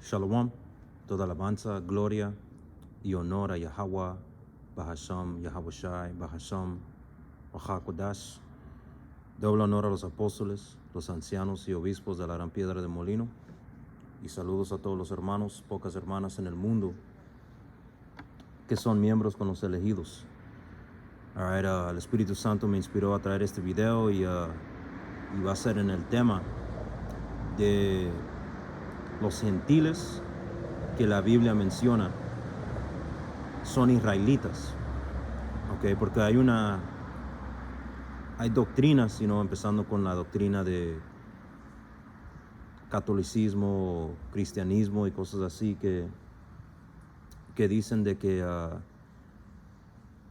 Shalom, toda alabanza, gloria y honor a Yahweh, Bahasham, Yahawashi, Bahasham, Bahakodash. Doble honor a los apóstoles, los ancianos y obispos de la Gran Piedra de Molino. Y saludos a todos los hermanos, pocas hermanas en el mundo que son miembros con los elegidos. El Espíritu Santo me inspiró a traer este video y va a ser en el tema de los gentiles que la Biblia menciona son israelitas, ¿ok? Porque hay doctrinas, empezando con la doctrina de catolicismo, cristianismo y cosas así que dicen de que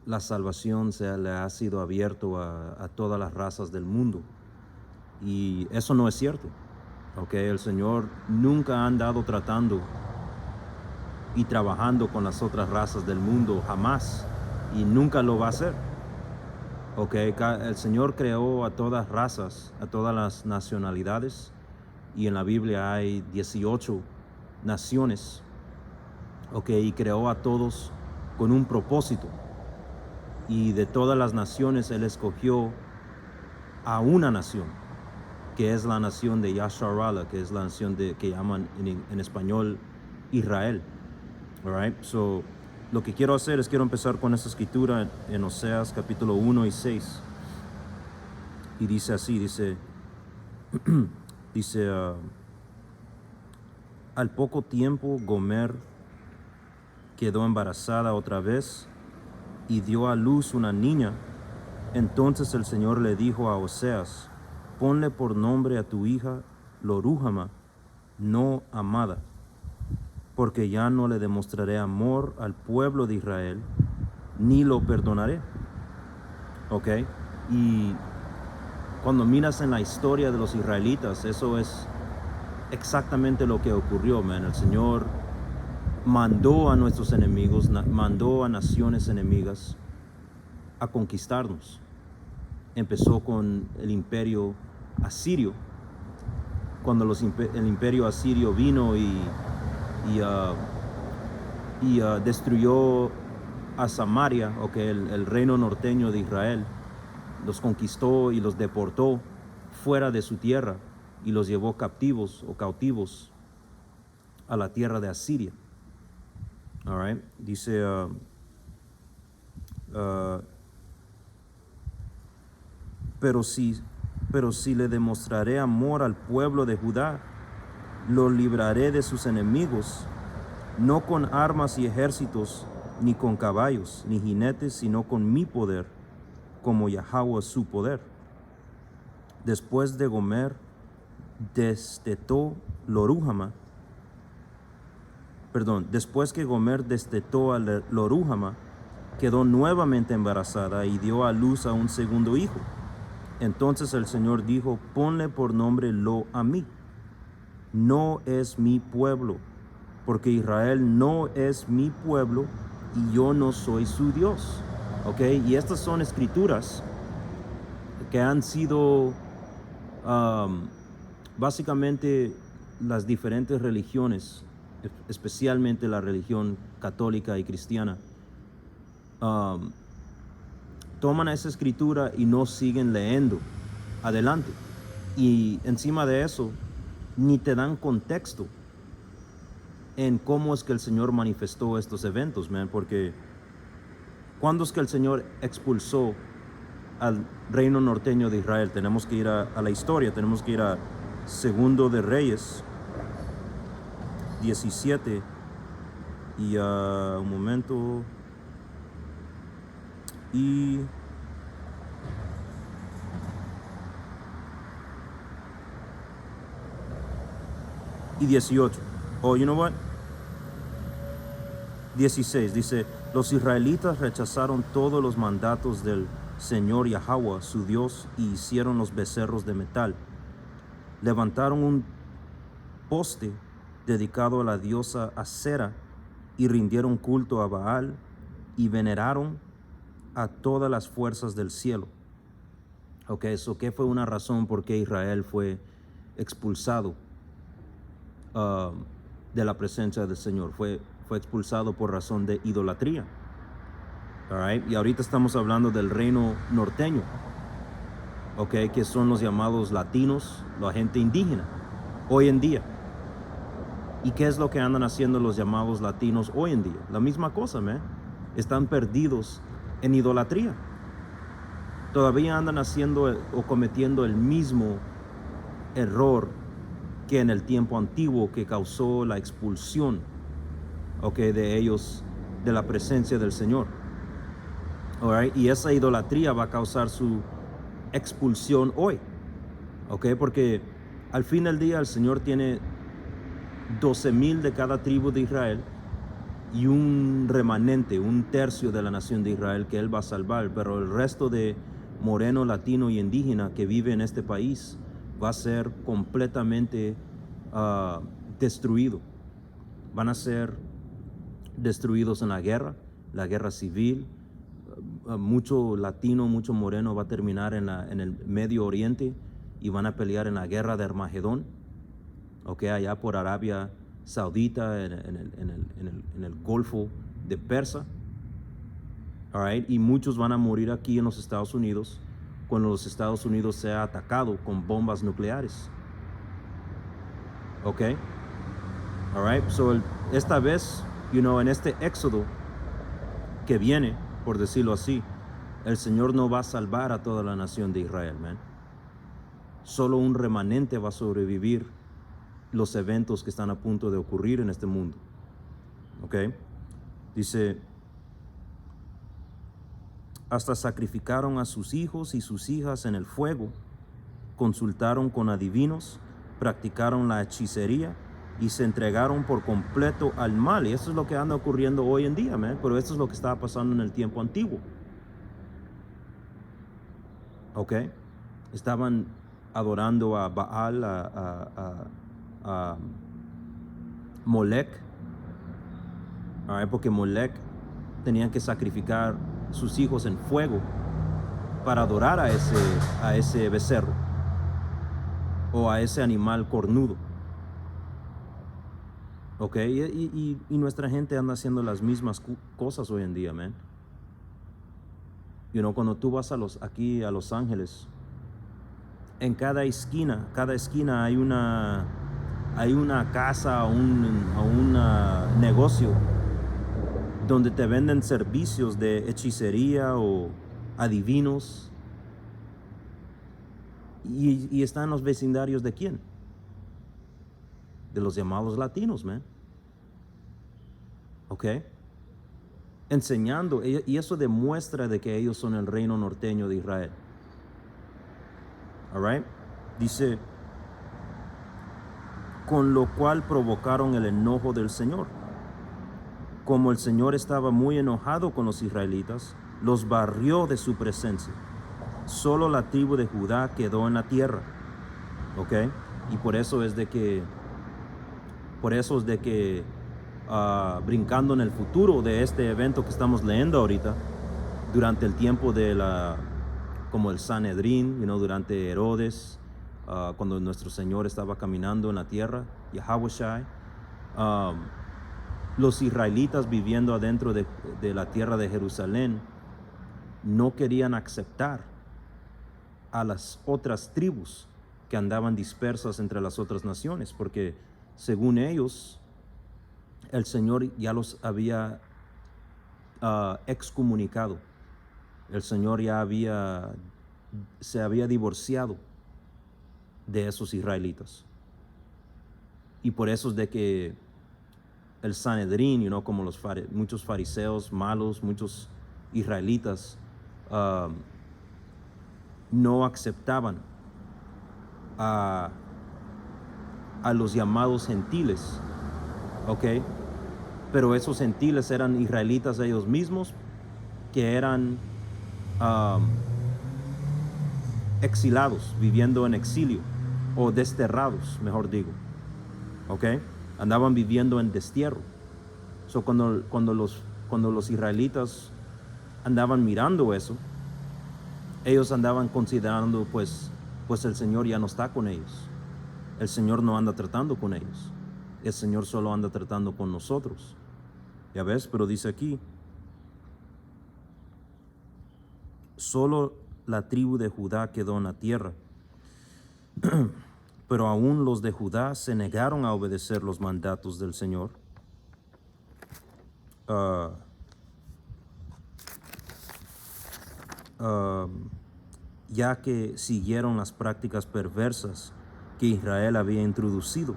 la salvación le ha sido abierto a todas las razas del mundo, y eso no es cierto, ¿ok? El Señor nunca ha andado tratando y trabajando con las otras razas del mundo, jamás, y nunca lo va a hacer. Okay, el Señor creó a todas razas, a todas las nacionalidades, y en la Biblia hay 18 naciones, y creó a todos con un propósito, y de todas las naciones Él escogió a una nación, que es la nación de Yasharala, que es la nación que llaman en español Israel. All right? So, lo que quiero hacer es empezar con esta escritura en Oseas capítulo 1 y 6. Y dice así, dice, al poco tiempo Gomer quedó embarazada otra vez y dio a luz una niña. Entonces el Señor le dijo a Oseas: ponle por nombre a tu hija Lorúhama, no amada, porque ya no le demostraré amor al pueblo de Israel, ni lo perdonaré. ¿Ok? Y cuando miras en la historia de los israelitas, eso es exactamente lo que ocurrió, man. El Señor mandó a nuestros enemigos, mandó a naciones enemigas a conquistarnos. Empezó con el imperio asirio, cuando el imperio asirio vino y destruyó a Samaria, el reino norteño de Israel. Los conquistó y los deportó fuera de su tierra y los llevó cautivos a la tierra de Asiria. All right? Dice, pero si le demostraré amor al pueblo de Judá, lo libraré de sus enemigos, no con armas y ejércitos, ni con caballos, ni jinetes, sino con mi poder, como Yahweh su poder. Después de Gomer destetó Lorúhama, después que Gomer destetó a Lorúhama, quedó nuevamente embarazada y dio a luz a un segundo hijo. Entonces el Señor dijo: ponle por nombre Lo-Ammi, no es mi pueblo, porque Israel no es mi pueblo y yo no soy su Dios. ¿Ok? Y estas son escrituras que han sido básicamente las diferentes religiones, especialmente la religión católica y cristiana, toman esa escritura y no siguen leyendo adelante. Y encima de eso, ni te dan contexto en cómo es que el Señor manifestó estos eventos, man, porque ¿cuándo es que el Señor expulsó al reino norteño de Israel? Tenemos que ir a la historia, tenemos que ir a Segundo de Reyes 17 y un momento, y 18. Oh, you know what? 16 dice: los israelitas rechazaron todos los mandatos del Señor Yahweh, su Dios, y hicieron los becerros de metal. Levantaron un poste dedicado a la diosa Asera y rindieron culto a Baal y veneraron a todas las fuerzas del cielo. Ok, eso que fue una razón por qué Israel fue expulsado de la presencia del Señor. Fue expulsado por razón de idolatría. All right? Y ahorita estamos hablando del reino norteño, okay, que son los llamados latinos, la gente indígena, hoy en día. ¿Y qué es lo que andan haciendo los llamados latinos hoy en día? La misma cosa, man. Están perdidos en idolatría. Todavía andan haciendo o cometiendo el mismo error que en el tiempo antiguo, que causó la expulsión, okay, de ellos de la presencia del Señor. All right? Y esa idolatría va a causar su expulsión hoy, okay, porque al fin del día el Señor tiene 12,000 de cada tribu de Israel y un remanente, un tercio de la nación de Israel que Él va a salvar, pero el resto de moreno, latino y indígena que vive en este país va a ser completamente destruido. Van a ser destruidos en la guerra civil. Mucho latino, mucho moreno va a terminar en el Medio Oriente y van a pelear en la guerra de Armagedón, okay, allá por Arabia Saudita, en el Golfo de Persa. All right? Y muchos van a morir aquí en los Estados Unidos cuando los Estados Unidos sea atacado con bombas nucleares. Okay? All right? So esta vez, en este éxodo que viene, por decirlo así, el Señor no va a salvar a toda la nación de Israel, man. Solo un remanente va a sobrevivir los eventos que están a punto de ocurrir en este mundo. ¿Ok? Dice, hasta sacrificaron a sus hijos y sus hijas en el fuego, consultaron con adivinos, practicaron la hechicería y se entregaron por completo al mal. Y eso es lo que anda ocurriendo hoy en día, man. Pero esto es lo que estaba pasando en el tiempo antiguo. ¿Ok? Estaban adorando a Baal, a Molec, porque Molec tenían que sacrificar sus hijos en fuego para adorar a ese becerro o a ese animal cornudo. Ok, y nuestra gente anda haciendo las mismas cosas hoy en día, man. Cuando tú vas aquí a Los Ángeles, en cada esquina hay una casa o un negocio donde te venden servicios de hechicería o adivinos. Y están los vecindarios ¿de quién? De los llamados latinos, man. ¿Ok? Enseñando, y eso demuestra de que ellos son el reino norteño de Israel. All right? Dice, con lo cual provocaron el enojo del Señor. Como el Señor estaba muy enojado con los israelitas, los barrió de su presencia. Solo la tribu de Judá quedó en la tierra. ¿Ok? Y por eso es de que brincando en el futuro de este evento que estamos leyendo ahorita, durante el tiempo como el Sanedrín, durante Herodes, cuando nuestro Señor estaba caminando en la tierra, Yahawashi, los israelitas viviendo adentro de la tierra de Jerusalén no querían aceptar a las otras tribus que andaban dispersas entre las otras naciones, porque según ellos, el Señor ya los había excomunicado. El Señor ya se había divorciado de esos israelitas. Y por eso es de que el Sanedrín, como muchos fariseos malos, muchos israelitas, no aceptaban a los llamados gentiles, ¿ok? Pero esos gentiles eran israelitas ellos mismos, que eran exilados, viviendo en exilio, o desterrados, mejor digo, ¿ok? Andaban viviendo en destierro. So, cuando los israelitas andaban mirando eso, ellos andaban considerando, pues el Señor ya no está con ellos. El Señor no anda tratando con ellos. el Señor solo anda tratando con nosotros. Ya ves, pero dice aquí, solo la tribu de Judá quedó en la tierra. Pero aún los de Judá se negaron a obedecer los mandatos del Señor. Ya que siguieron las prácticas perversas que Israel había introducido.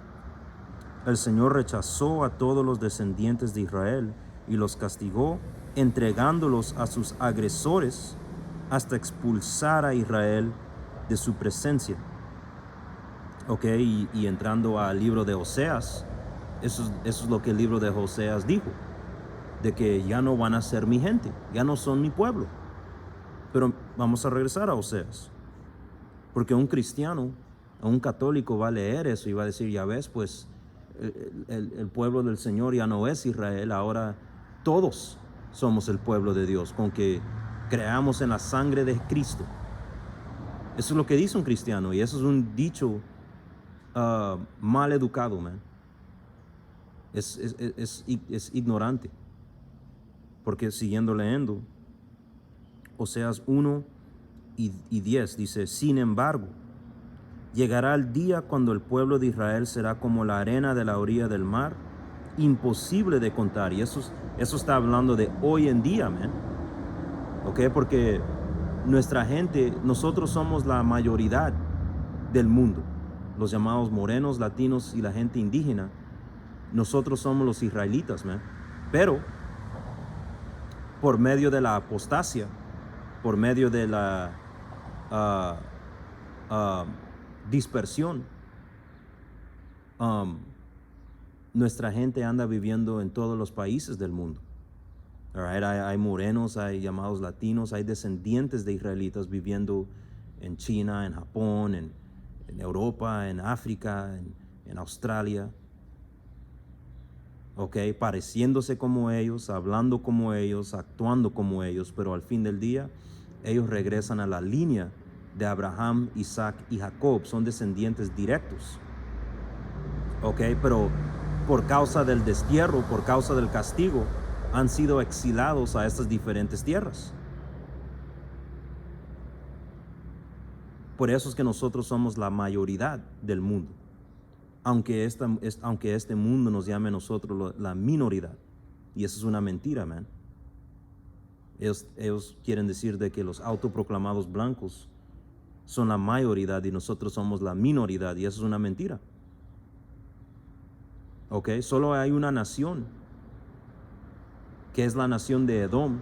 El Señor rechazó a todos los descendientes de Israel y los castigó, entregándolos a sus agresores hasta expulsar a Israel de su presencia. Ok, y entrando al libro de Oseas, eso es lo que el libro de Oseas dijo, de que ya no van a ser mi gente, ya no son mi pueblo. Pero vamos a regresar a Oseas, porque un cristiano, un católico va a leer eso y va a decir, ya ves, pues el pueblo del Señor ya no es Israel, ahora todos somos el pueblo de Dios, con que creamos en la sangre de Cristo. Eso es lo que dice un cristiano, y eso es un dicho mal educado, man. Es ignorante. Porque siguiendo leyendo, Oseas 1 y 10 dice, sin embargo, llegará el día cuando el pueblo de Israel será como la arena de la orilla del mar, imposible de contar. Y eso está hablando de hoy en día, man. ¿Ok? Porque nuestra gente, nosotros somos la mayoría del mundo. Los llamados morenos, latinos y la gente indígena. Nosotros somos los israelitas, man. Pero por medio de la apostasia, por medio de la dispersión, nuestra gente anda viviendo en todos los países del mundo. Right? Hay morenos, hay llamados latinos, hay descendientes de israelitas viviendo en China, en Japón, en Europa, en África, en Australia. Ok, pareciéndose como ellos, hablando como ellos, actuando como ellos, pero al fin del día, ellos regresan a la línea de Abraham, Isaac y Jacob, son descendientes directos. Ok, pero por causa del destierro, por causa del castigo, han sido exilados a estas diferentes tierras. Por eso es que nosotros somos la mayoría del mundo. Aunque este mundo nos llame a nosotros la minoridad. Y eso es una mentira, man. Ellos quieren decir de que los autoproclamados blancos son la mayoría y nosotros somos la minoría, y eso es una mentira. Ok, solo hay una nación, que es la nación de Edom,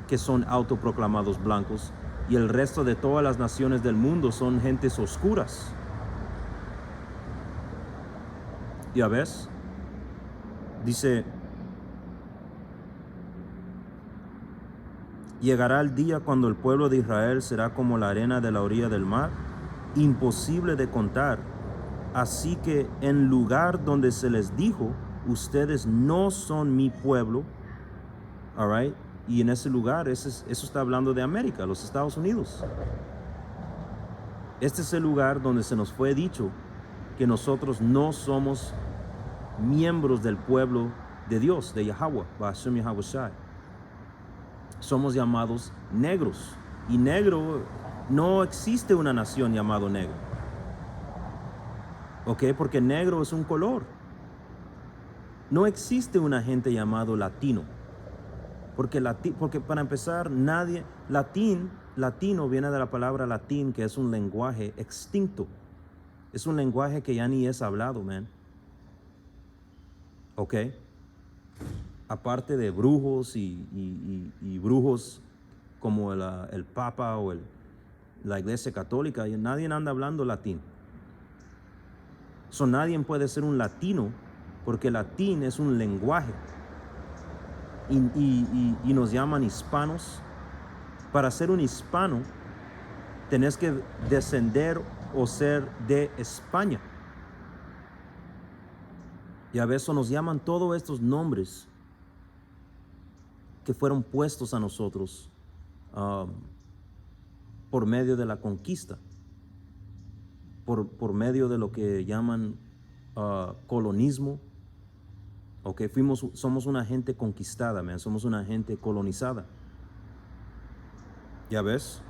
que son autoproclamados blancos, y el resto de todas las naciones del mundo son gentes oscuras. Ya ves, dice, llegará el día cuando el pueblo de Israel será como la arena de la orilla del mar, imposible de contar. Así que en lugar donde se les dijo, ustedes no son mi pueblo, all right, y en ese lugar, eso está hablando de América, los Estados Unidos. Este es el lugar donde se nos fue dicho que nosotros no somos miembros del pueblo de Dios, de Yahweh, Ba'ashem Yahweh Shai. Somos llamados negros, y negro, no existe una nación llamado negro. Ok, porque negro es un color. No existe una gente llamado latino. Porque para empezar, latino viene de la palabra latín, que es un lenguaje extinto. Es un lenguaje que ya ni es hablado, man. Ok. Aparte de brujos y brujos como el Papa o la Iglesia Católica, nadie anda hablando latín. Nadie puede ser un latino, porque latín es un lenguaje. Y nos llaman hispanos. Para ser un hispano, tenés que descender o ser de España. Y a veces nos llaman todos estos nombres que fueron puestos a nosotros por medio de la conquista, por medio de lo que llaman colonismo. Okay, somos una gente conquistada, man. Somos una gente colonizada. ¿Ya ves?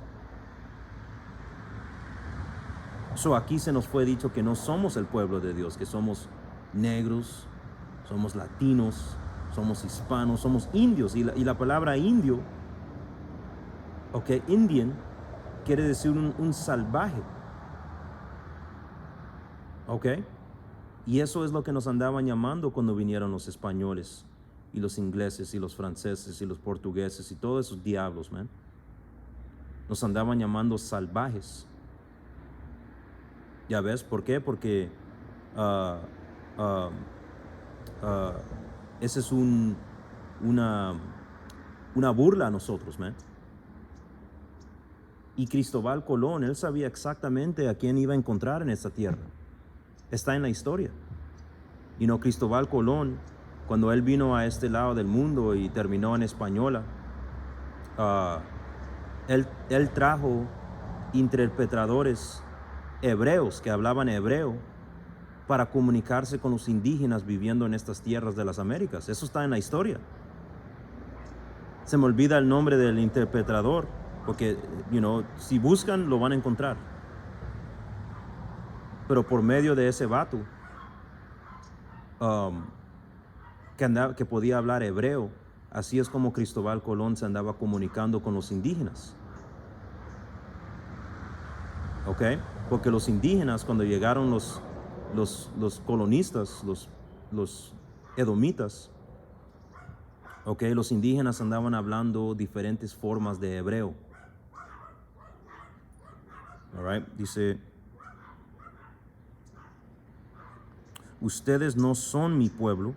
Aquí se nos fue dicho que no somos el pueblo de Dios, que somos negros, somos latinos, somos hispanos, somos indios. Y la palabra indio, Indian, quiere decir un salvaje. Y eso es lo que nos andaban llamando cuando vinieron los españoles y los ingleses y los franceses y los portugueses y todos esos diablos, man. Nos andaban llamando salvajes. ¿Ya ves? ¿Por qué? Porque ese es una burla a nosotros, man. Y Cristóbal Colón, él sabía exactamente a quién iba a encontrar en esta tierra. Está en la historia. Cristóbal Colón, cuando él vino a este lado del mundo y terminó en Española, él trajo interpretadores hebreos que hablaban hebreo para comunicarse con los indígenas viviendo en estas tierras de las Américas. Eso está en la historia. Se me olvida el nombre del interpretador, porque, si buscan, lo van a encontrar. Pero por medio de ese vato, que podía hablar hebreo, así es como Cristóbal Colón se andaba comunicando con los indígenas. Porque los indígenas, cuando llegaron los colonistas, los edomitas, los indígenas andaban hablando diferentes formas de hebreo. Dice, ustedes no son mi pueblo,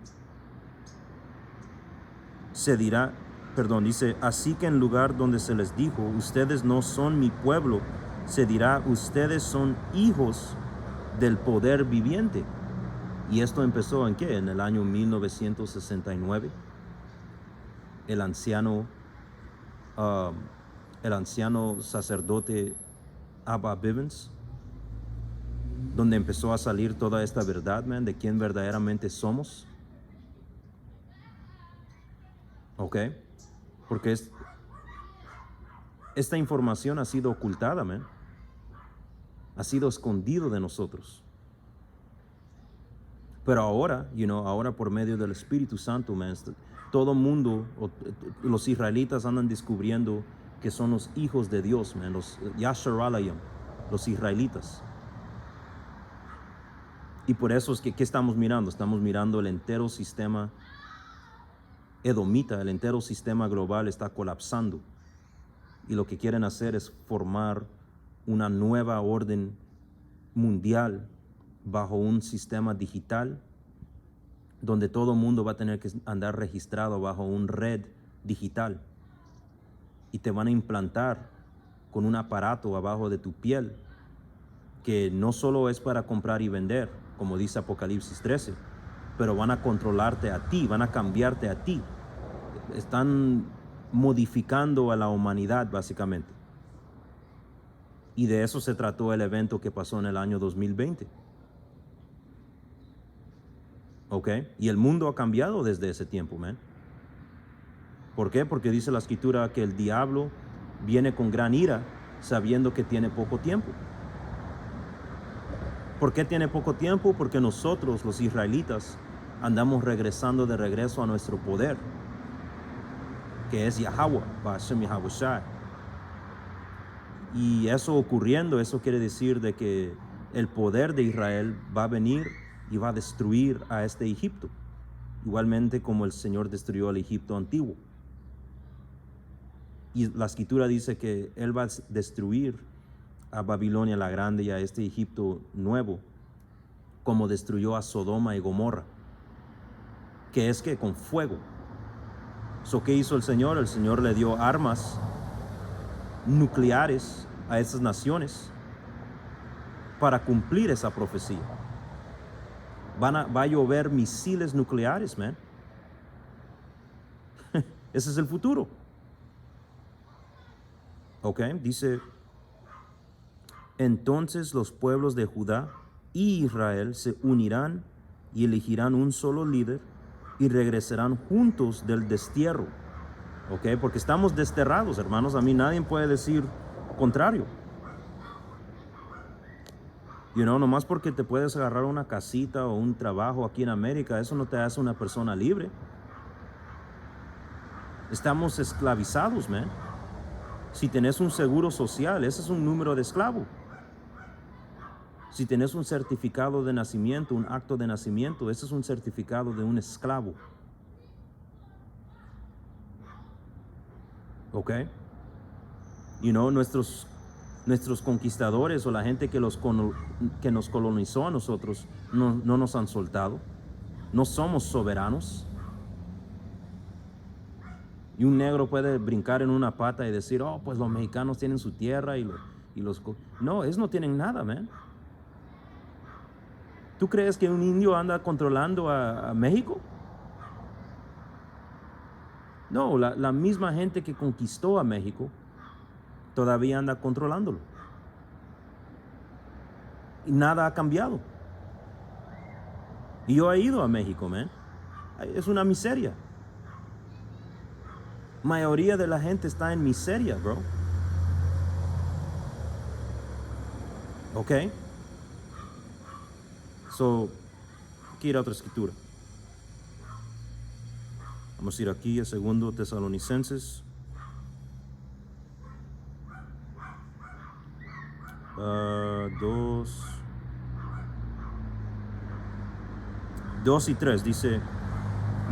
dice, así que en lugar donde se les dijo, ustedes no son mi pueblo, se dirá, ustedes son hijos del poder viviente. Y esto empezó ¿en qué? En el año 1969. El anciano sacerdote Abba Bivens, donde empezó a salir toda esta verdad, man, de quién verdaderamente somos. Porque esta información ha sido ocultada, man. Ha sido escondido de nosotros. Pero ahora, ahora por medio del Espíritu Santo, man, todo mundo, los israelitas andan descubriendo que son los hijos de Dios, man, los Yashaраlayim, los israelitas. Y por eso es que, ¿qué estamos mirando? Estamos mirando el entero sistema edomita, el entero sistema global está colapsando. Y lo que quieren hacer es formar una nueva orden mundial bajo un sistema digital donde todo el mundo va a tener que andar registrado bajo una red digital y te van a implantar con un aparato abajo de tu piel que no solo es para comprar y vender, como dice Apocalipsis 13, pero van a controlarte a ti, van a cambiarte a ti. Están modificando a la humanidad básicamente. Y de eso se trató el evento que pasó en el año 2020. Y el mundo ha cambiado desde ese tiempo, man. ¿Por qué? Porque dice la escritura que el diablo viene con gran ira sabiendo que tiene poco tiempo. ¿Por qué tiene poco tiempo? Porque nosotros, los israelitas, andamos regresando de regreso a nuestro poder, que es Yahweh, Hashem Yahawashi. Y eso ocurriendo, eso quiere decir de que el poder de Israel va a venir y va a destruir a este Egipto, igualmente como el Señor destruyó al Egipto antiguo. Y la escritura dice que Él va a destruir a Babilonia la Grande y a este Egipto nuevo, como destruyó a Sodoma y Gomorra, que es que con fuego. ¿Qué hizo el Señor? El Señor le dio armas nucleares a esas naciones para cumplir esa profecía. Va a llover misiles nucleares, man. Ese es el futuro. Dice, entonces los pueblos de Judá y Israel se unirán y elegirán un solo líder y regresarán juntos del destierro. ¿Ok? Porque estamos desterrados, hermanos. A mí nadie puede decir contrario. Nomás porque te puedes agarrar una casita o un trabajo aquí en América, eso no te hace una persona libre. Estamos esclavizados, man. Si tenés un seguro social, ese es un número de esclavo. Si tenés un certificado de nacimiento, un acto de nacimiento, ese es un certificado de un esclavo. ¿Ok? Nuestros conquistadores o la gente que nos colonizó a nosotros no nos han soltado. No somos soberanos. Y un negro puede brincar en una pata y decir, oh, pues los mexicanos tienen su tierra No, ellos no tienen nada, man. ¿Tú crees que un indio anda controlando a México? No, la misma gente que conquistó a México todavía anda controlándolo. Y nada ha cambiado. Y yo he ido a México, man. Es una miseria. Mayoría de la gente está en miseria, bro. ¿Ok? So, aquí ir a otra escritura. Vamos a ir aquí a 2 Tesalonicenses. 2 y 3 dice,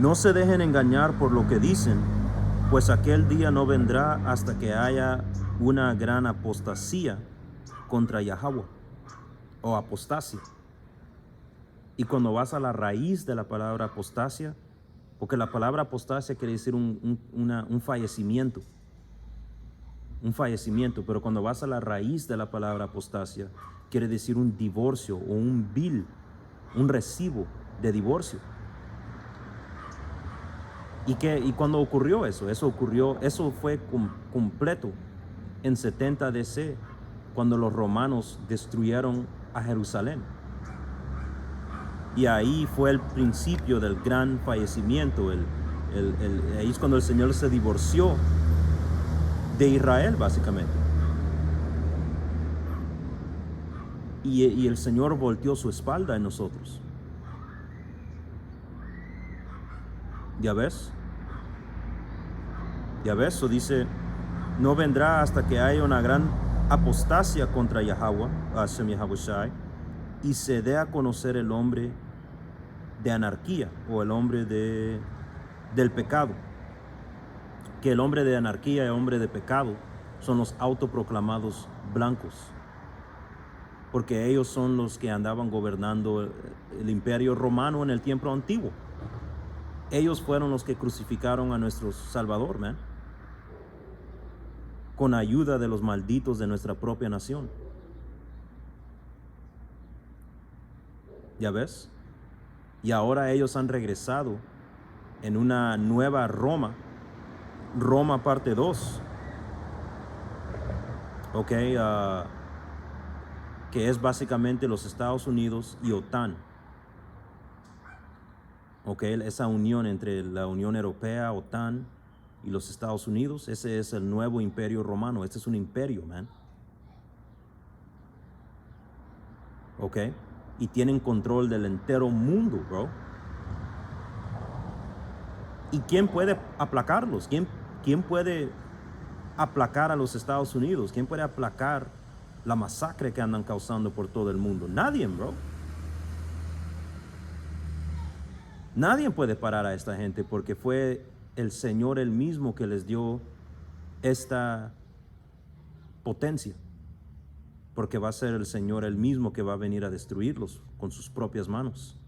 no se dejen engañar por lo que dicen, pues aquel día no vendrá hasta que haya una gran apostasía contra Yahweh, o apostasia. Y cuando vas a la raíz de la palabra apostasia, porque la palabra apostasia quiere decir un fallecimiento, pero cuando vas a la raíz de la palabra apostasia, quiere decir un divorcio o un bill, un recibo de divorcio. ¿Y cuando ocurrió eso? Eso fue completo en 70 DC, cuando los romanos destruyeron a Jerusalén. Y ahí fue el principio del gran fallecimiento. Ahí es cuando el Señor se divorció de Israel, básicamente. Y el Señor volteó su espalda en nosotros. ¿Ya ves? Eso dice, no vendrá hasta que haya una gran apostasia contra Yahweh, Hashem Yahawashi, y se dé a conocer el hombre de anarquía o el hombre del pecado. Que el hombre de anarquía y el hombre de pecado son los autoproclamados blancos, porque ellos son los que andaban gobernando el imperio romano en el tiempo antiguo. Ellos fueron los que crucificaron a nuestro Salvador, man, con ayuda de los malditos de nuestra propia nación. ¿Ya ves? Y ahora ellos han regresado en una nueva Roma parte 2, ¿ok? Que es básicamente los Estados Unidos y OTAN, ¿ok? Esa unión entre la Unión Europea, OTAN y los Estados Unidos, ese es el nuevo imperio romano. Este es un imperio, man. ¿Ok? Y tienen control del entero mundo, bro. ¿Y quién puede aplacarlos? ¿Quién puede aplacar a los Estados Unidos? ¿Quién puede aplacar la masacre que andan causando por todo el mundo? Nadie, bro. Nadie puede parar a esta gente, porque fue el Señor el mismo que les dio esta potencia, porque va a ser el Señor el mismo que va a venir a destruirlos con sus propias manos.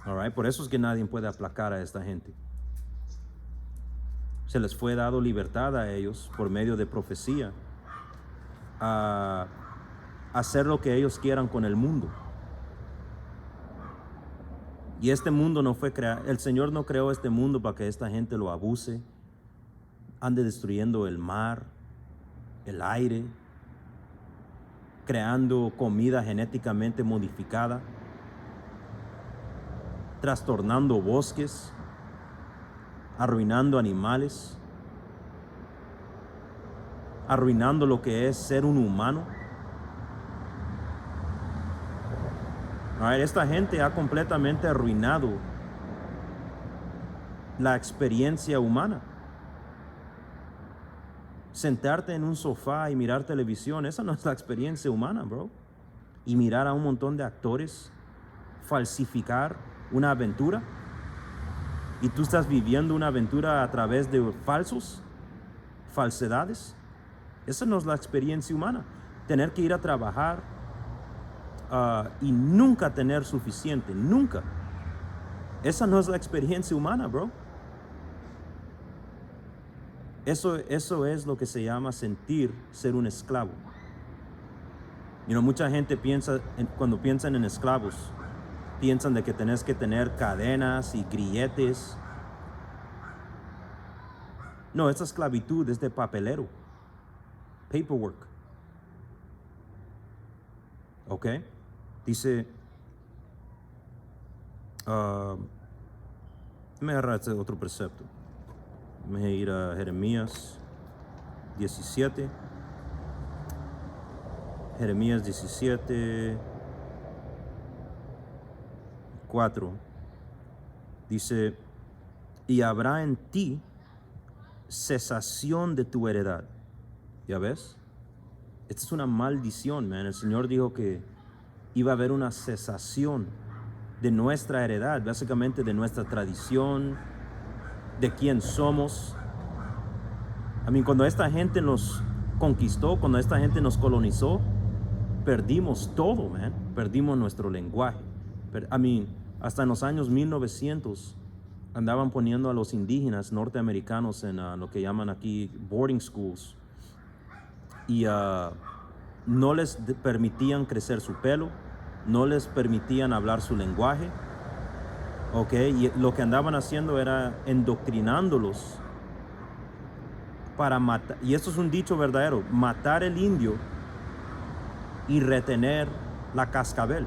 All right? Por eso es que nadie puede aplacar a esta gente. Se les fue dado libertad a ellos por medio de profecía a hacer lo que ellos quieran con el mundo. Y este mundo no fue creado, el Señor no creó este mundo para que esta gente lo abuse, ande destruyendo el mar, el aire, creando comida genéticamente modificada, trastornando bosques, arruinando animales, arruinando lo que es ser un humano. Esta gente ha completamente arruinado la experiencia humana. Sentarte en un sofá y mirar televisión, esa no es la experiencia humana, bro. Y mirar a un montón de actores falsificar una aventura, y tú estás viviendo una aventura a través de falsedades. Esa no es la experiencia humana. Tener que ir a trabajar y nunca tener suficiente, nunca. Esa no es la experiencia humana, bro. Eso es lo que se llama sentir ser un esclavo. Mucha gente piensa, cuando piensan en esclavos, piensan de que tenés que tener cadenas y grilletes. No, esa esclavitud es de papelero. Paperwork. ¿Ok? Dice, me agarra este otro precepto. Me voy a ir a Jeremías 17. Jeremías 17, 4. Dice, y habrá en ti cesación de tu heredad. ¿Ya ves? Esta es una maldición, man. El Señor dijo que iba a haber una cesación de nuestra heredad, básicamente de nuestra tradición, de quién somos. Cuando esta gente nos conquistó, cuando esta gente nos colonizó, perdimos todo, man. Perdimos nuestro lenguaje. Hasta en los años 1900 andaban poniendo a los indígenas norteamericanos en lo que llaman aquí boarding schools, y no les permitían crecer su pelo, no les permitían hablar su lenguaje, ¿ok? Y lo que andaban haciendo era endoctrinándolos para matar, y esto es un dicho verdadero, matar el indio y retener la cascabel.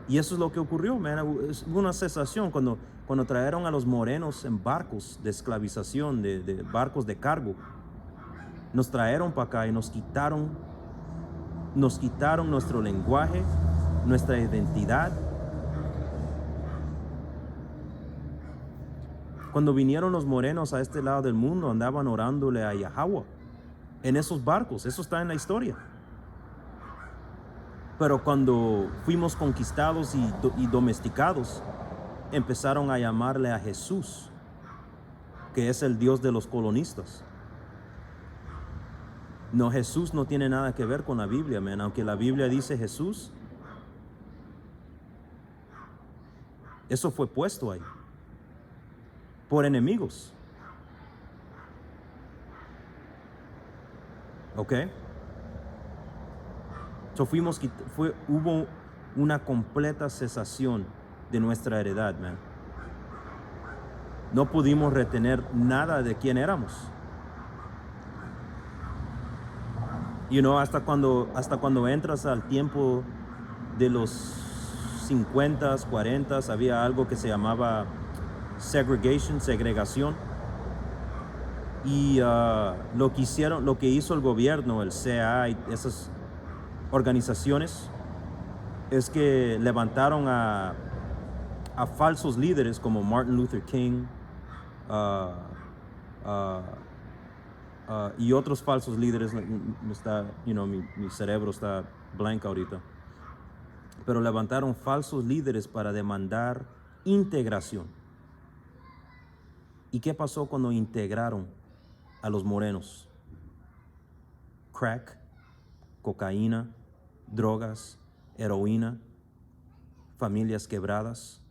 Y eso es lo que ocurrió, man. Es una cesación cuando trajeron a los morenos en barcos de esclavización, de barcos de cargo. Nos trajeron para acá y nos quitaron nuestro lenguaje, nuestra identidad. Cuando vinieron los morenos a este lado del mundo, andaban orándole a Yahweh en esos barcos. Eso está en la historia. Pero cuando fuimos conquistados y domesticados, empezaron a llamarle a Jesús, que es el Dios de los colonistas. No, Jesús no tiene nada que ver con la Biblia, man. Aunque la Biblia dice Jesús, eso fue puesto ahí por enemigos. ¿Ok? Hubo una completa cesación de nuestra heredad, man. No pudimos retener nada de quién éramos. Hasta cuando entras al tiempo de los 50s, 40s, había algo que se llamaba segregación. Y lo que hizo el gobierno, el CA y esas organizaciones, es que levantaron a falsos líderes como Martin Luther King y otros falsos líderes. Mi cerebro está blanco ahorita. Pero levantaron falsos líderes para demandar integración. ¿Y qué pasó cuando integraron a los morenos? Crack, cocaína, drogas, heroína, familias quebradas,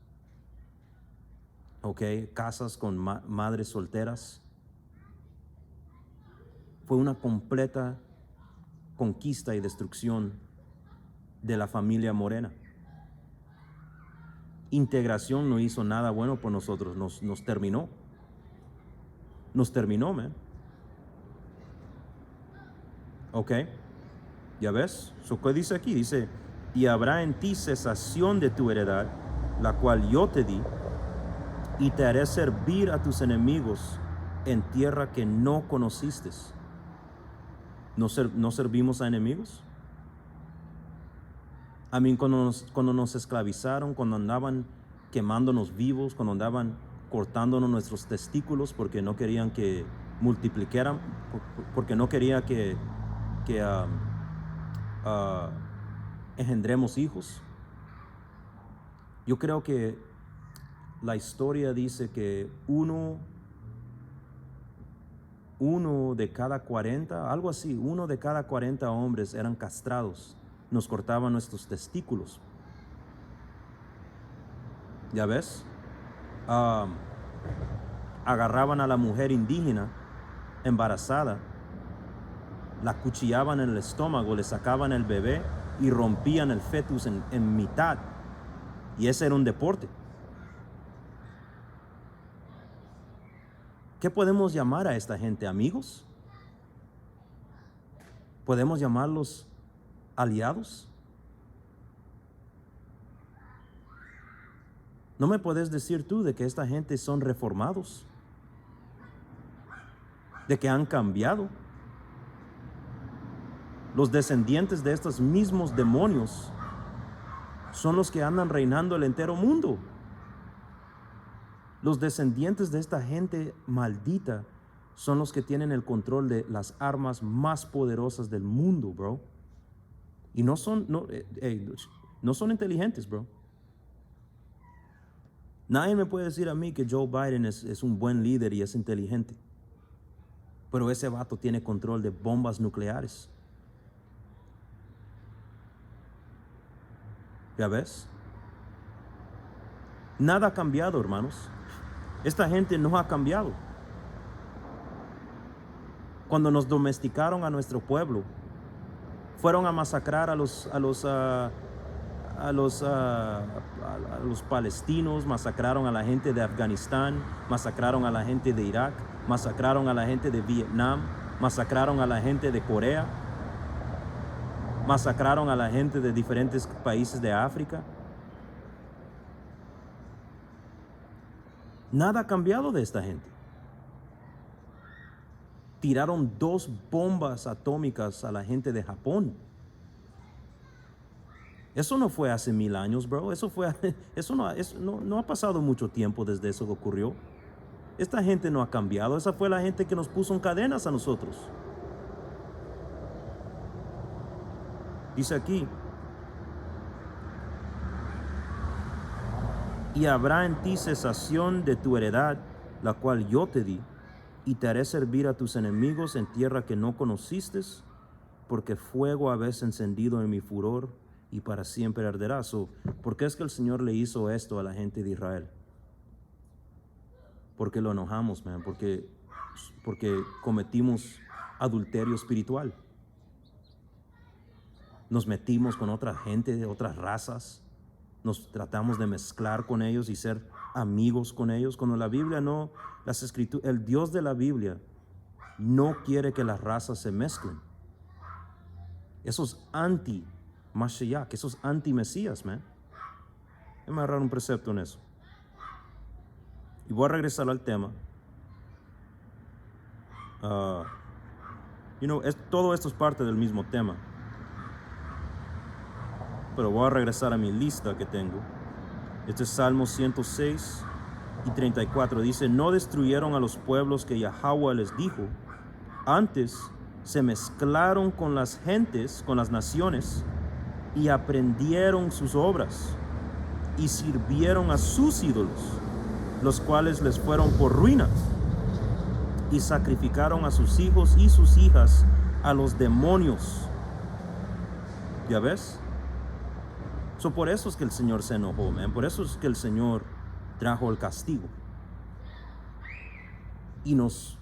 ¿ok? Casas con madres solteras. Fue una completa conquista y destrucción de la familia morena. Integración no hizo nada bueno por nosotros, nos terminó. Nos terminó, man. ¿Ok? ¿Ya ves? ¿Qué dice aquí? Dice, y habrá en ti cesación de tu heredad, la cual yo te di, y te haré servir a tus enemigos en tierra que no conociste. ¿No servimos a enemigos? A mí cuando nos esclavizaron, cuando andaban quemándonos vivos, cuando andaban cortándonos nuestros testículos porque no querían que multiplicaran, porque no quería que engendremos hijos. Yo creo que la historia dice que uno de cada 40, algo así, 1 de cada 40 hombres eran castrados. Nos cortaban nuestros testículos. ¿Ya ves? Agarraban a la mujer indígena embarazada, la cuchillaban en el estómago, le sacaban el bebé y rompían el fetus en mitad. Y ese era un deporte. ¿Qué podemos llamar a esta gente? ¿Amigos? ¿Podemos llamarlos aliados? ¿No me puedes decir tú de que esta gente son reformados? ¿De que han cambiado? Los descendientes de estos mismos demonios son los que andan reinando el entero mundo. Los descendientes de esta gente maldita son los que tienen el control de las armas más poderosas del mundo, bro. Y no son inteligentes, bro. Nadie me puede decir a mí que Joe Biden es un buen líder y es inteligente. Pero ese vato tiene control de bombas nucleares. ¿Ya ves? Nada ha cambiado, hermanos. Esta gente no ha cambiado. Cuando nos domesticaron a nuestro pueblo, fueron a masacrar a los palestinos, masacraron a la gente de Afganistán, masacraron a la gente de Irak, masacraron a la gente de Vietnam, masacraron a la gente de Corea, masacraron a la gente de diferentes países de África. Nada ha cambiado de esta gente. Tiraron 2 bombas atómicas a la gente de Japón. Eso no fue hace 1000 años, bro. No ha pasado mucho tiempo desde eso que ocurrió. Esta gente no ha cambiado. Esa fue la gente que nos puso en cadenas a nosotros. Dice aquí, y habrá en ti cesación de tu heredad, la cual yo te di, y te haré servir a tus enemigos en tierra que no conociste, porque fuego habéis encendido en mi furor y para siempre arderá. ¿Por qué es que el Señor le hizo esto a la gente de Israel? Porque lo enojamos, man, porque cometimos adulterio espiritual. Nos metimos con otra gente de otras razas, nos tratamos de mezclar con ellos y ser amigos con ellos, cuando la Biblia no, las escrituras, el Dios de la Biblia no quiere que las razas se mezclen. Eso es anti-Mashiach, eso es anti-Mesías, man. Déjame agarrar un precepto en eso. Y voy a regresar al tema. Todo esto es parte del mismo tema. Pero voy a regresar a mi lista que tengo. Este es Salmo 106 y 34. Dice, no destruyeron a los pueblos que Yahweh les dijo. Antes se mezclaron con las gentes, con las naciones, y aprendieron sus obras, y sirvieron a sus ídolos, los cuales les fueron por ruina, y sacrificaron a sus hijos y sus hijas a los demonios. ¿Ya ves? Por eso es que el Señor se enojó, man. Por eso es que el Señor trajo el castigo y nos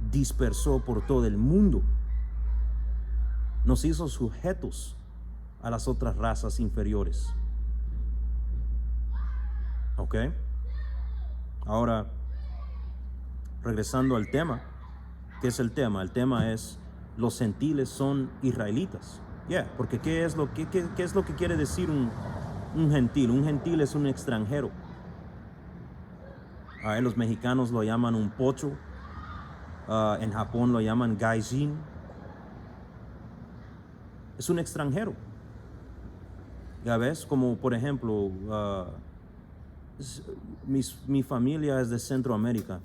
dispersó por todo el mundo. Nos hizo sujetos a las otras razas inferiores. ¿Ok? Ahora, regresando al tema. ¿Qué es el tema? El tema es los gentiles son israelitas. Porque ¿qué es lo que quiere decir un gentil? Un gentil es un extranjero. Los mexicanos lo llaman un pocho. En Japón lo llaman gaijin. Es un extranjero. Ya ves, como por ejemplo, mi familia es de Centroamérica.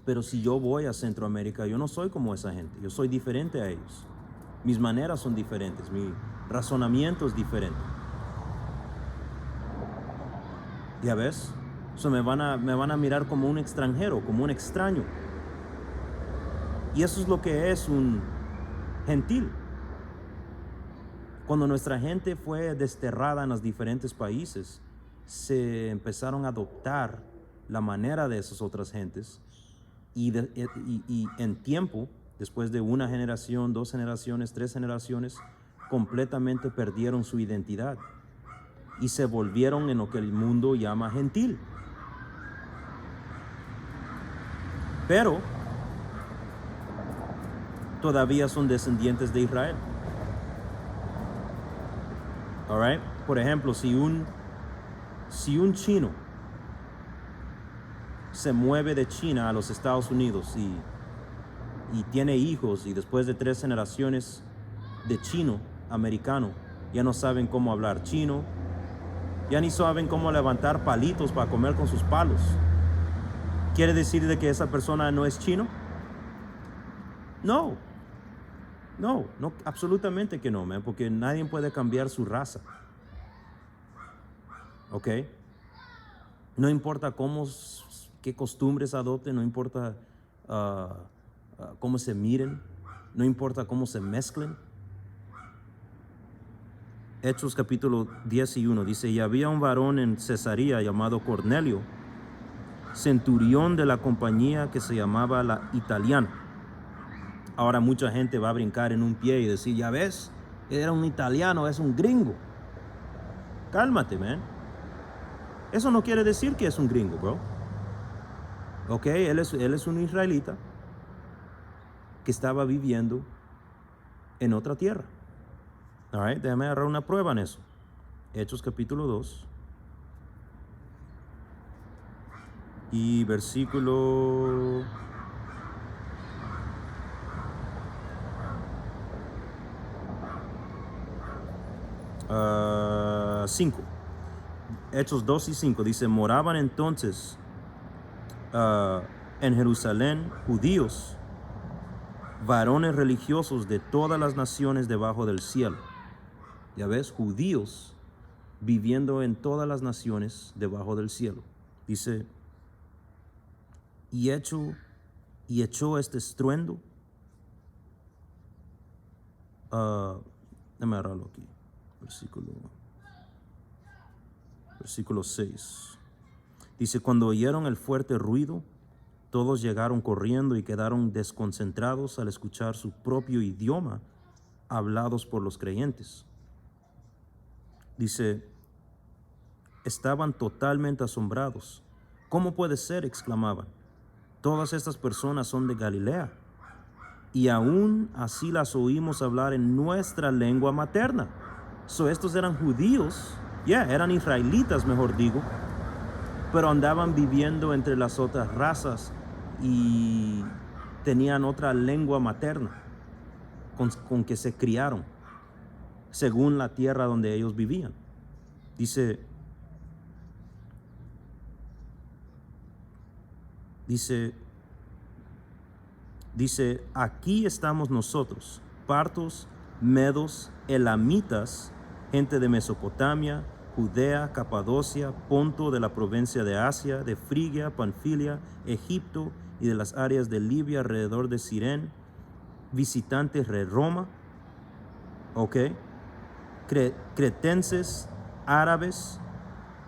Pero si yo voy a Centroamérica, yo no soy como esa gente. Yo soy diferente a ellos. Mis maneras son diferentes. Mi razonamiento es diferente. ¿Ya ves? Me van a mirar como un extranjero, como un extraño. Y eso es lo que es un gentil. Cuando nuestra gente fue desterrada en los diferentes países, se empezaron a adoptar la manera de esas otras gentes. Y en tiempo, después de una generación, 2 generaciones, 3 generaciones, completamente perdieron su identidad y se volvieron en lo que el mundo llama gentil. Pero todavía son descendientes de Israel. All right? Por ejemplo, si un chino se mueve de China a los Estados Unidos y tiene hijos, y después de 3 generaciones de chino americano ya no saben cómo hablar chino, ya ni saben cómo levantar palitos para comer con sus palos, ¿quiere decir de que esa persona no es chino? No, absolutamente que no, man, porque nadie puede cambiar su raza. ¿Ok? No importa qué costumbres adopten, no importa cómo se miren, no importa cómo se mezclen. Hechos capítulo 11 dice, y había un varón en Cesarea llamado Cornelio, centurión de la compañía que se llamaba la Italiana. Ahora mucha gente va a brincar en un pie y decir, ya ves, era un italiano, es un gringo. Cálmate, man. Eso no quiere decir que es un gringo, bro. Ok, él es un israelita que estaba viviendo en otra tierra. All right, déjame agarrar una prueba en eso. Hechos capítulo 2 y versículo 5. Hechos 2 y 5 dice, moraban entonces en Jerusalén judíos, varones religiosos de todas las naciones debajo del cielo. Ya ves, judíos viviendo en todas las naciones debajo del cielo. Dice, y echó este estruendo. Déjame agarrarlo aquí. Versículo 6. Dice, cuando oyeron el fuerte ruido, todos llegaron corriendo y quedaron desconcentrados al escuchar su propio idioma hablados por los creyentes. Dice, estaban totalmente asombrados. ¿Cómo puede ser?, exclamaban. Todas estas personas son de Galilea, y aún así las oímos hablar en nuestra lengua materna. Estos eran judíos, eran israelitas, mejor digo, pero andaban viviendo entre las otras razas y tenían otra lengua materna con que se criaron, según la tierra donde ellos vivían. Dice, aquí estamos nosotros, partos, medos, elamitas, gente de Mesopotamia, Judea, Capadocia, Ponto, de la provincia de Asia, de Frigia, Panfilia, Egipto y de las áreas de Libia alrededor de Cirene, visitantes de Roma, cretenses, árabes,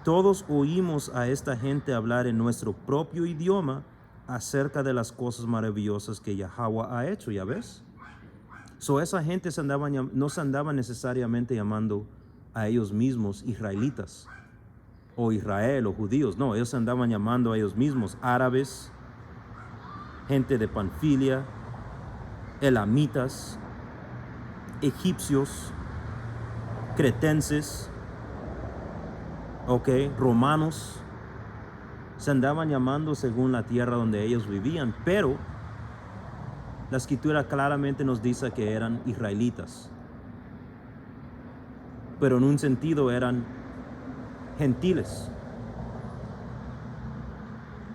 todos oímos a esta gente hablar en nuestro propio idioma acerca de las cosas maravillosas que Yahweh ha hecho, ¿ya ves? Esa gente no se andaba necesariamente llamando a ellos mismos israelitas o Israel o judíos, no, ellos se andaban llamando a ellos mismos árabes, gente de Panfilia, elamitas, egipcios, cretenses, romanos, se andaban llamando según la tierra donde ellos vivían, pero la escritura claramente nos dice que eran israelitas, pero en un sentido eran gentiles,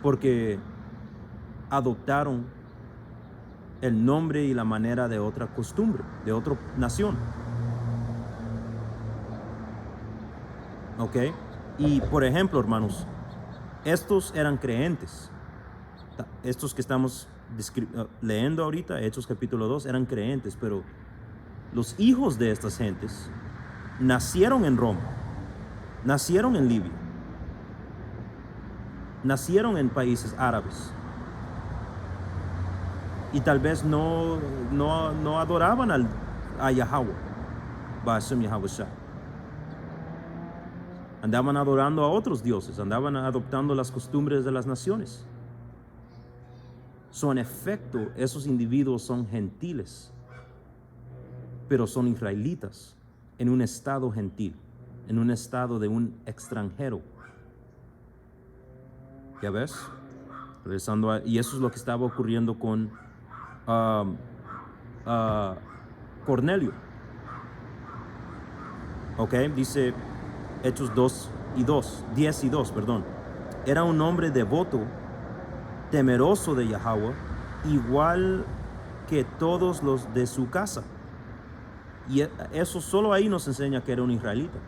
porque adoptaron el nombre y la manera de otra costumbre, de otra nación. Y por ejemplo, hermanos, estos eran creyentes. Estos que estamos leyendo ahorita, Hechos capítulo 2, eran creyentes, pero los hijos de estas gentes nacieron en Roma, nacieron en Libia, nacieron en países árabes, y tal vez no adoraban a Yahweh, Ba'ashem Yahweh Shah. Andaban adorando a otros dioses, andaban adoptando las costumbres de las naciones. En efecto, esos individuos son gentiles, pero son israelitas en un estado gentil, en un estado de un extranjero. ¿Ya ves? Y eso es lo que estaba ocurriendo con Cornelio. Dice Hechos 10 y 2, perdón. Era un hombre devoto, temeroso de Yahweh, igual que todos los de su casa. Y eso solo ahí nos enseña que era un israelita.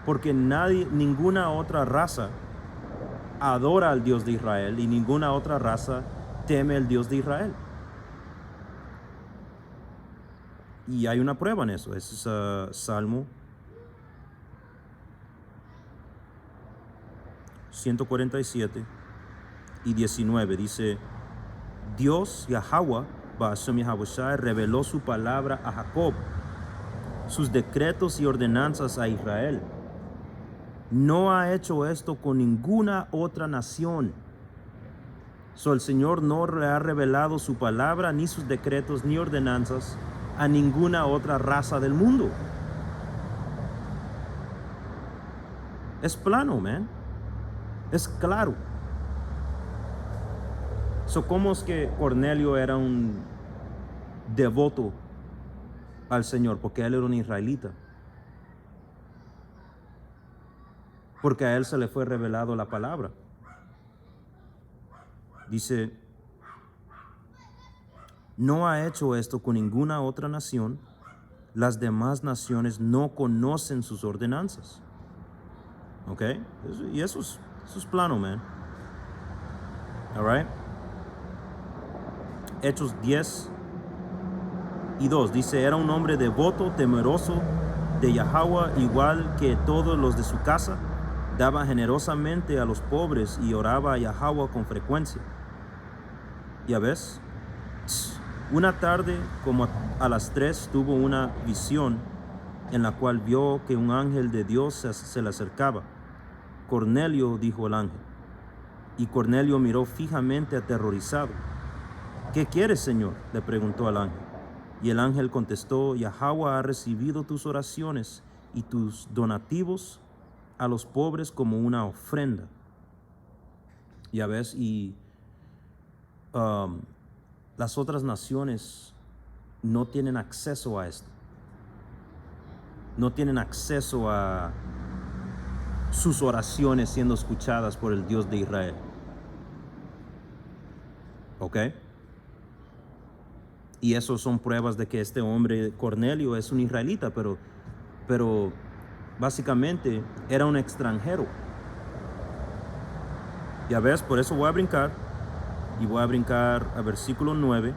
Porque ninguna otra raza adora al Dios de Israel y ninguna otra raza teme al Dios de Israel. Y hay una prueba en eso. Ese es Salmo 147 y 19. Dice: Dios, Yahweh, Ba'ashem Yahweh Shai, reveló su palabra a Jacob, sus decretos y ordenanzas a Israel. No ha hecho esto con ninguna otra nación. El Señor no le ha revelado su palabra, ni sus decretos, ni ordenanzas a ninguna otra raza del mundo. Es plano, man. Es claro. ¿Cómo es que Cornelio era un devoto al Señor? Porque él era un israelita. Porque a él se le fue revelado la palabra. Dice: no ha hecho esto con ninguna otra nación. Las demás naciones no conocen sus ordenanzas. Y eso es plano, man. All right. Hechos 10 y 2 dice: era un hombre devoto, temeroso de Yahweh, igual que todos los de su casa. Daba generosamente a los pobres y oraba a Yahweh con frecuencia. ¿Ya ves? Una tarde, como a las 3, tuvo una visión en la cual vio que un ángel de Dios se le acercaba. Cornelio, dijo el ángel. Y Cornelio miró fijamente, aterrorizado. ¿Qué quieres, Señor?, le preguntó al ángel. Y el ángel contestó: Yahweh ha recibido tus oraciones y tus donativos a los pobres como una ofrenda. Ya ves, y las otras naciones no tienen acceso a esto. No tienen acceso a sus oraciones siendo escuchadas por el Dios de Israel. Y eso son pruebas de que este hombre, Cornelio, es un israelita, pero básicamente era un extranjero. Ya ves, por eso voy a brincar a versículo 9.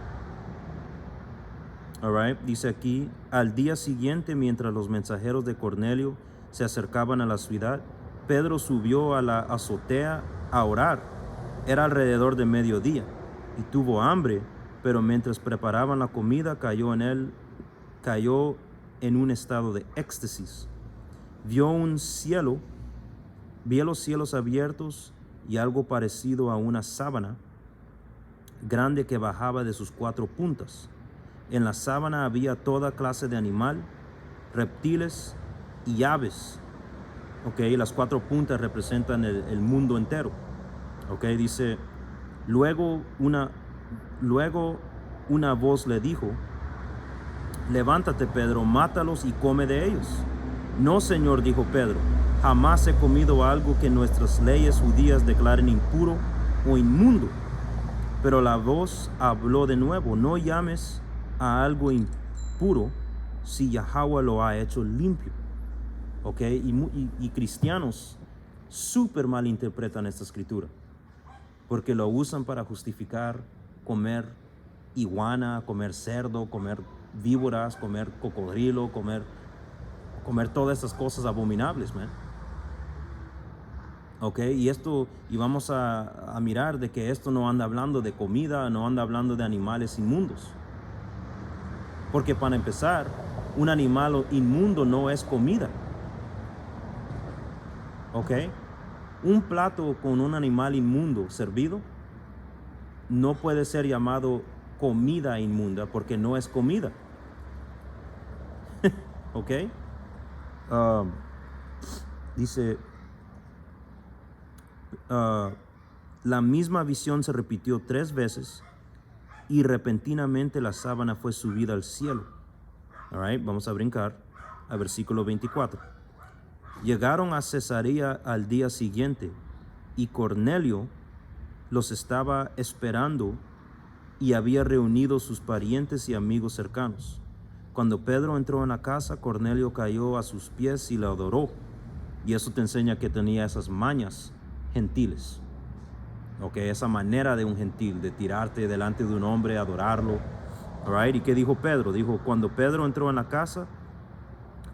All right, dice aquí: al día siguiente, mientras los mensajeros de Cornelio se acercaban a la ciudad, Pedro subió a la azotea a orar. Era alrededor de mediodía y tuvo hambre, pero mientras preparaban la comida cayó en un estado de éxtasis. Vio los cielos abiertos y algo parecido a una sábana grande que bajaba de sus 4 puntas. En la sábana había toda clase de animal, reptiles y aves. Las 4 puntas representan el mundo entero. Dice, luego una voz le dijo, levántate, Pedro, mátalos y come de ellos. No, Señor, dijo Pedro, jamás he comido algo que nuestras leyes judías declaren impuro o inmundo. Pero la voz habló de nuevo, no llames a algo impuro si Yahweh lo ha hecho limpio. Y cristianos súper malinterpretan esta escritura, porque lo usan para justificar comer iguana, comer cerdo, comer víboras, comer cocodrilo, comer todas estas cosas abominables, man. Y vamos a mirar de que esto no anda hablando de comida, no anda hablando de animales inmundos. Porque para empezar, un animal inmundo no es comida. Un plato con un animal inmundo servido no puede ser llamado comida inmunda porque no es comida. Dice, la misma visión se repitió 3 veces y repentinamente la sábana fue subida al cielo. Vamos a brincar a versículo 24. Llegaron a Cesarea al día siguiente y Cornelio los estaba esperando y había reunido sus parientes y amigos cercanos. Cuando Pedro entró en la casa, Cornelio cayó a sus pies y le adoró. Y eso te enseña que tenía esas mañas gentiles. Esa manera de un gentil, de tirarte delante de un hombre, adorarlo. ¿Y qué dijo Pedro? Dijo, cuando Pedro entró en la casa,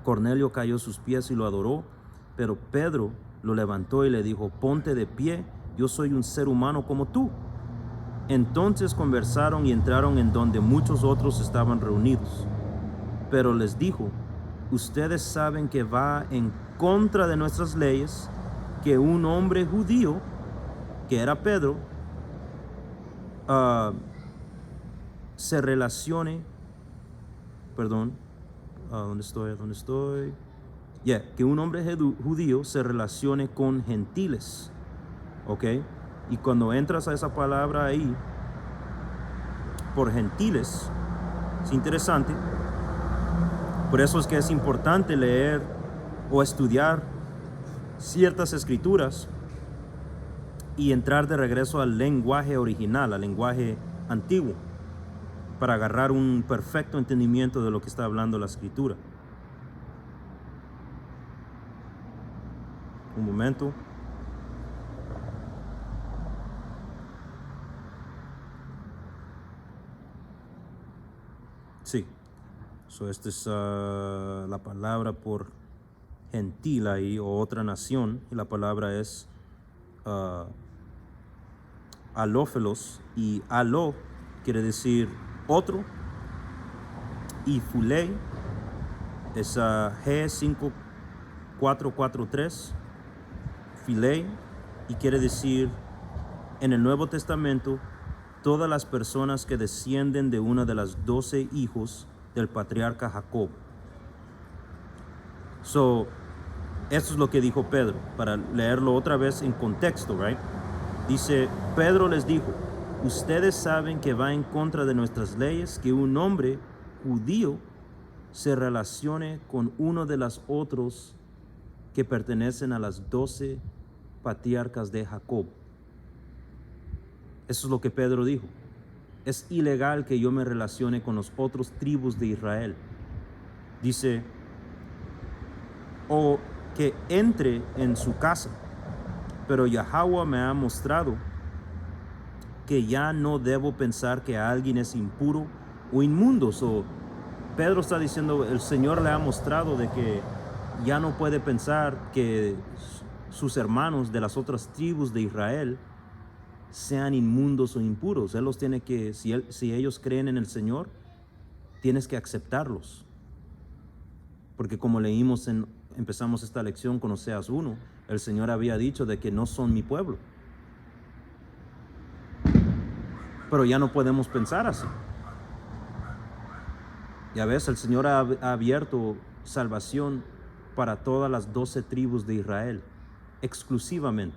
Cornelio cayó a sus pies y lo adoró, pero Pedro lo levantó y le dijo, ponte de pie, yo soy un ser humano como tú. Entonces conversaron y entraron en donde muchos otros estaban reunidos. Pero les dijo, ustedes saben que va en contra de nuestras leyes que un hombre judío, que era Pedro, se relacione, ¿dónde estoy? Que un hombre judío se relacione con gentiles. Y cuando entras a esa palabra ahí, por gentiles, es interesante. Por eso es que es importante leer o estudiar ciertas escrituras y entrar de regreso al lenguaje original, al lenguaje antiguo, para agarrar un perfecto entendimiento de lo que está hablando la escritura. Un momento. Sí. Esta es la palabra por gentil ahí, o otra nación, y la palabra es alófelos, y aló quiere decir otro, y fulei es G5443, filei, y quiere decir en el Nuevo Testamento todas las personas que descienden de una de las 12 hijos del patriarca Jacob. Eso es lo que dijo Pedro, para leerlo otra vez en contexto, Dice, Pedro les dijo, ustedes saben que va en contra de nuestras leyes que un hombre judío se relacione con uno de los otros que pertenecen a las 12 patriarcas de Jacob. Eso es lo que Pedro dijo. Es ilegal que yo me relacione con los otros tribus de Israel. Dice, o que entre en su casa, pero Yahweh me ha mostrado que ya no debo pensar que alguien es impuro o inmundo. Pedro está diciendo, el Señor le ha mostrado de que ya no puede pensar que sus hermanos de las otras tribus de Israel sean inmundos o impuros. Él los tiene que, si ellos creen en el Señor, tienes que aceptarlos. Porque como leímos empezamos esta lección con Oseas 1, el Señor había dicho de que no son mi pueblo. Pero ya no podemos pensar así. Ya ves, el Señor ha abierto salvación para todas las 12 tribus de Israel, exclusivamente.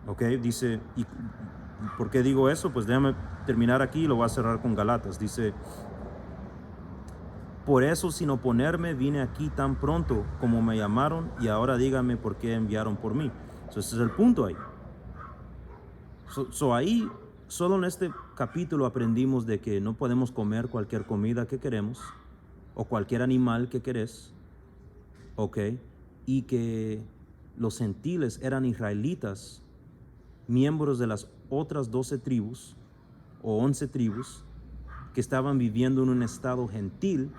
Ok, dice, ¿y por qué digo eso? Pues déjame terminar aquí y lo voy a cerrar con Galatas. Dice, por eso sin oponerme vine aquí tan pronto como me llamaron, y ahora díganme por qué enviaron por mí. Ese es el punto ahí. Ahí, solo en este capítulo aprendimos de que no podemos comer cualquier comida que queremos o cualquier animal que querés, ok, y que los gentiles eran israelitas, miembros de las otras 12 tribus o 11 tribus que estaban viviendo en un estado gentil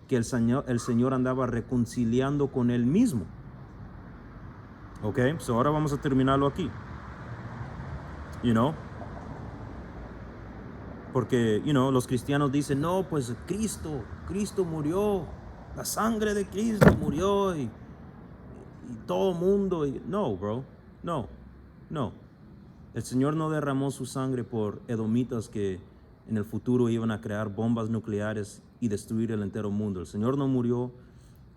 que el Señor andaba reconciliando con él mismo. Ok, so ahora vamos a terminarlo aquí. Porque, los cristianos dicen, no, pues Cristo murió, la sangre de Cristo murió y todo mundo. No, bro, no. El Señor no derramó su sangre por edomitas que en el futuro iban a crear bombas nucleares y destruir el entero mundo. El Señor no murió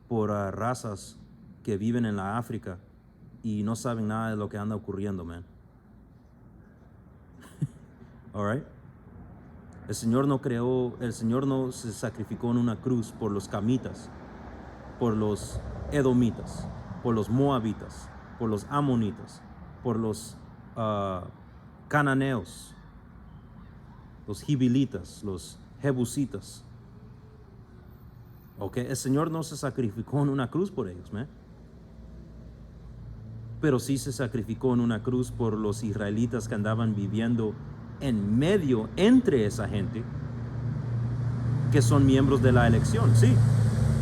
por razas que viven en la África y no saben nada de lo que anda ocurriendo, man. All right? El Señor no se sacrificó en una cruz por los camitas, por los edomitas, por los moabitas, por los amonitas, por los cananeos, los gibilitas, los jebusitas. Okay, el Señor no se sacrificó en una cruz por ellos, man. Pero sí se sacrificó en una cruz por los israelitas que andaban viviendo en medio entre esa gente que son miembros de la elección. Sí,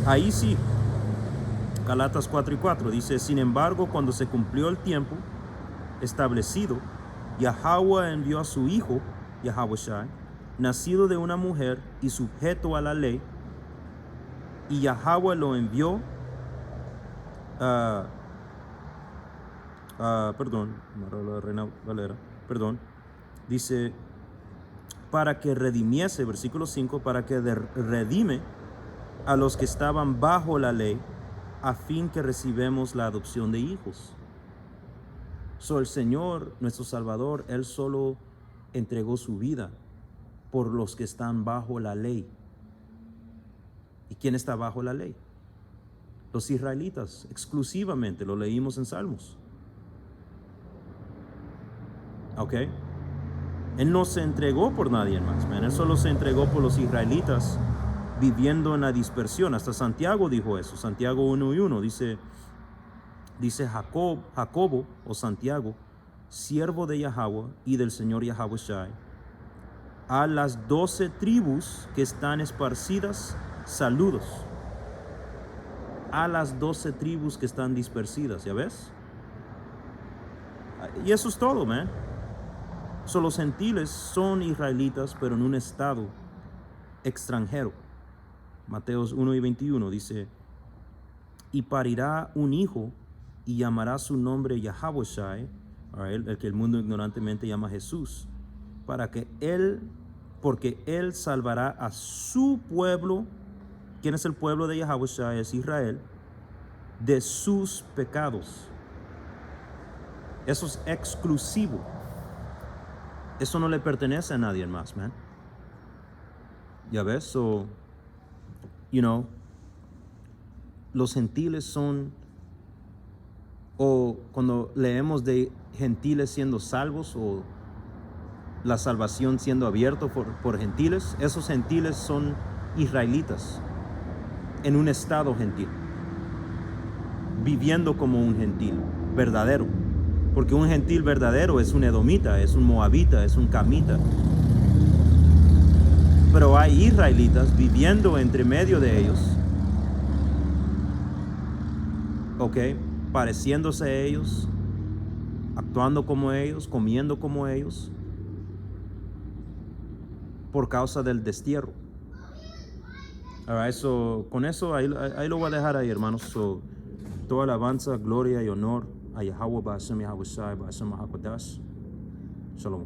ahí sí. Galatas 4:4 dice, sin embargo, cuando se cumplió el tiempo establecido, Yahweh envió a su hijo, Yahawashi, nacido de una mujer y sujeto a la ley, y Yahweh lo envió, dice, para que redimiese, versículo 5, para que redime a los que estaban bajo la ley, a fin que recibamos la adopción de hijos. El Señor, nuestro Salvador, Él solo entregó su vida por los que están bajo la ley. ¿Y quién está bajo la ley? Los israelitas, exclusivamente, lo leímos en Salmos. ¿Ok? Él no se entregó por nadie más, man. Él solo se entregó por los israelitas viviendo en la dispersión. Hasta Santiago dijo eso. Santiago 1:1 dice Jacobo o Santiago, siervo de Yahweh y del Señor Yahawashi, a las 12 tribus que están esparcidas, saludos. A las 12 tribus que están dispersidas, ¿ya ves? Y eso es todo, man. Los gentiles son israelitas, pero en un estado extranjero. Mateos 1:21 dice, y parirá un hijo y llamará su nombre Yahawashi, el que el mundo ignorantemente llama Jesús, porque él salvará a su pueblo. ¿Quién es el pueblo de Yahawashi? Es Israel, de sus pecados. Eso es exclusivo. Eso no le pertenece a nadie más, man. Ya ves, los gentiles son, o cuando leemos de gentiles siendo salvos, o la salvación siendo abierta por gentiles, esos gentiles son israelitas en un estado gentil, viviendo como un gentil verdadero. Porque un gentil verdadero es un edomita, es un moabita, es un camita. Pero hay israelitas viviendo entre medio de ellos, ok, pareciéndose a ellos, actuando como ellos, comiendo como ellos, por causa del destierro. Alright, con eso ahí lo voy a dejar ahí, hermanos. Toda alabanza, gloria y honor a Yahweh Ba'ashem Yahawashi Ba'ashem Mahakadash. Shalom.